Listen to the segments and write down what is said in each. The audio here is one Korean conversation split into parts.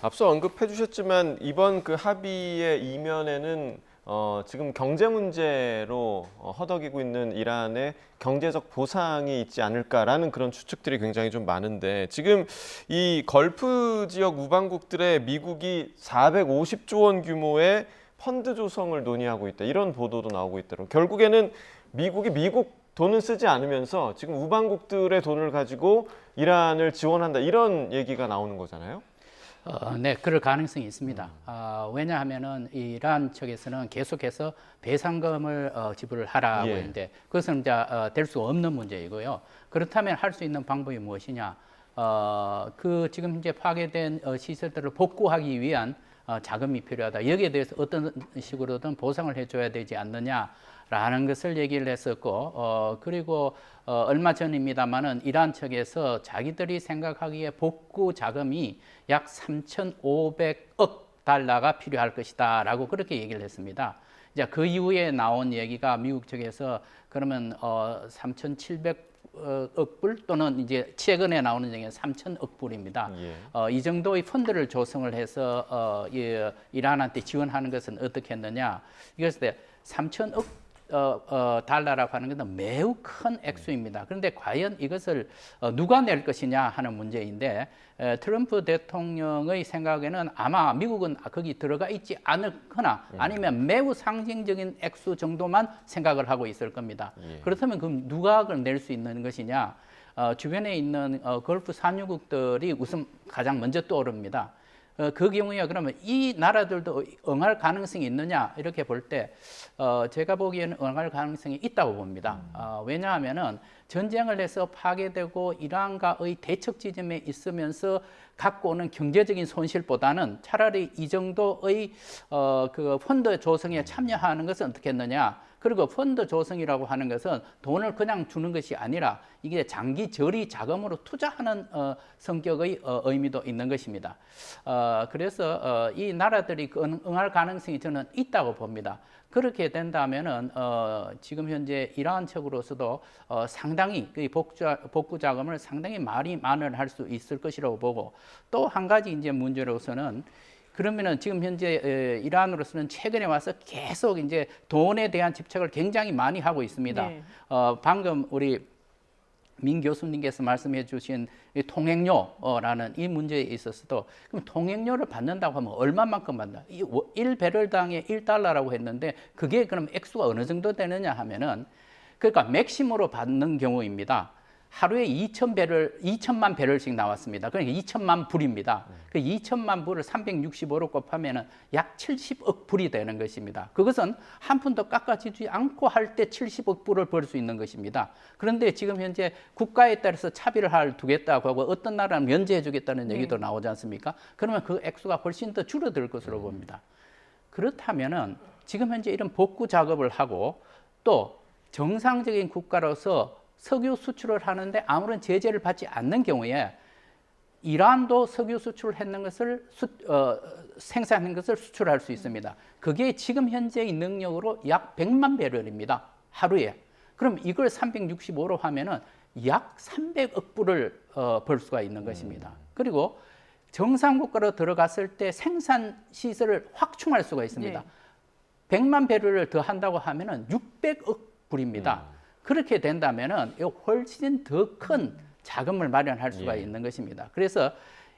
앞서 언급해 주셨지만 이번 그 합의의 이면에는 지금 경제 문제로 허덕이고 있는 이란의 경제적 보상이 있지 않을까라는 그런 추측들이 굉장히 좀 많은데, 지금 이 걸프 지역 우방국들의 미국이 450조 원 규모의 펀드 조성을 논의하고 있다, 이런 보도도 나오고 있더라고요. 결국에는 미국이 미국 돈을 쓰지 않으면서 지금 우방국들의 돈을 가지고 이란을 지원한다, 이런 얘기가 나오는 거잖아요. 네, 그럴 가능성이 있습니다. 왜냐하면은 이란 측에서는 계속해서 배상금을 지불을 하라고 예. 했는데 그것은 이제 될 수 없는 문제이고요. 그렇다면 할 수 있는 방법이 무엇이냐? 그 지금 이제 파괴된 시설들을 복구하기 위한 자금이 필요하다. 여기에 대해서 어떤 식으로든 보상을 해줘야 되지 않느냐라는 것을 얘기를 했었고, 그리고 얼마 전입니다만은 이란 측에서 자기들이 생각하기에 복구 자금이 약 3,500억 달러가 필요할 것이다라고 그렇게 얘기를 했습니다. 이제 그 이후에 나온 얘기가 미국 측에서 그러면 3,700억 불 또는 이제 최근에 나오는 얘기는 3,000억 불입니다. 예. 이 정도의 펀드를 조성을 해서 이란한테 지원하는 것은 어떻게 했느냐? 이것을 3,000억 달러라고 하는 것은 매우 큰 액수입니다. 그런데 과연 이것을 누가 낼 것이냐 하는 문제인데, 트럼프 대통령의 생각에는 아마 미국은 거기 들어가 있지 않거나 아니면 매우 상징적인 액수 정도만 생각을 하고 있을 겁니다. 예. 그렇다면 그럼 누가 그걸 낼 수 있는 것이냐? 주변에 있는 걸프 산유국들이 우선 가장 먼저 떠오릅니다. 그 경우에 그러면 이 나라들도 응할 가능성이 있느냐 이렇게 볼 때 제가 보기에는 응할 가능성이 있다고 봅니다. 왜냐하면은 전쟁을 해서 파괴되고 이란과의 대척 지점에 있으면서 갖고 오는 경제적인 손실보다는 차라리 이 정도의 그 펀드 조성에 참여하는 것은 어떻게 했느냐. 그리고 펀드 조성이라고 하는 것은 돈을 그냥 주는 것이 아니라 이게 장기 저리 자금으로 투자하는 성격의 의미도 있는 것입니다. 그래서 이 나라들이 응할 가능성이 저는 있다고 봅니다. 그렇게 된다면은 지금 현재 이란 측으로서도 상당히 그 복구 자금을 상당히 많이 마련할 수 있을 것이라고 보고, 또 한 가지 이제 문제로서는 그러면은 지금 현재 이란으로서는 최근에 와서 계속 이제 돈에 대한 집착을 굉장히 많이 하고 있습니다. 네. 방금 우리 민 교수님께서 말씀해 주신 이 통행료라는 이 문제에 있어서도 그럼 통행료를 받는다고 하면 얼마만큼 받나? 1배럴당에 1달러라고 했는데 그게 그럼 액수가 어느 정도 되느냐 하면은, 그러니까 맥시멈으로 받는 경우입니다. 하루에 2천만 배럴씩 나왔습니다. 그러니까 2천만 불입니다. 그 2천만 불을 365로 곱하면은 약 70억 불이 되는 것입니다. 그것은 한 푼도 깎아주지 않고 할 때 70억 불을 벌 수 있는 것입니다. 그런데 지금 현재 국가에 따라서 차별을 두겠다고 하고 어떤 나라는 면제해 주겠다는 얘기도 나오지 않습니까? 그러면 그 액수가 훨씬 더 줄어들 것으로 봅니다. 그렇다면은 지금 현재 이런 복구 작업을 하고 또 정상적인 국가로서 석유 수출을 하는데 아무런 제재를 받지 않는 경우에 이란도 석유 수출을 했는 것을 생산한 것을 수출할 수 있습니다. 그게 지금 현재의 능력으로 약 100만 배럴입니다. 하루에. 그럼 이걸 365로 하면은 약 300억 불을 벌 수가 있는 것입니다. 그리고 정상 국가로 들어갔을 때 생산 시설을 확충할 수가 있습니다. 100만 배럴을 더 한다고 하면은 600억 불입니다. 그렇게 된다면은 훨씬 더 큰 자금을 마련할 수가 있는 것입니다. 그래서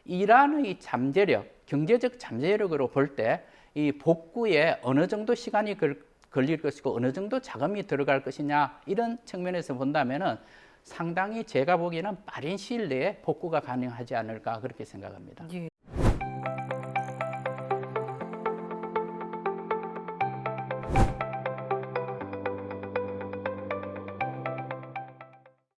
이란의 잠재력, 경제적 잠재력으로 볼 때 이 복구에 어느 정도 시간이 걸릴 것이고 어느 정도 자금이 들어갈 것이냐, 이런 측면에서 본다면은 상당히 제가 보기에는 빠른 시일 내에 복구가 가능하지 않을까 그렇게 생각합니다.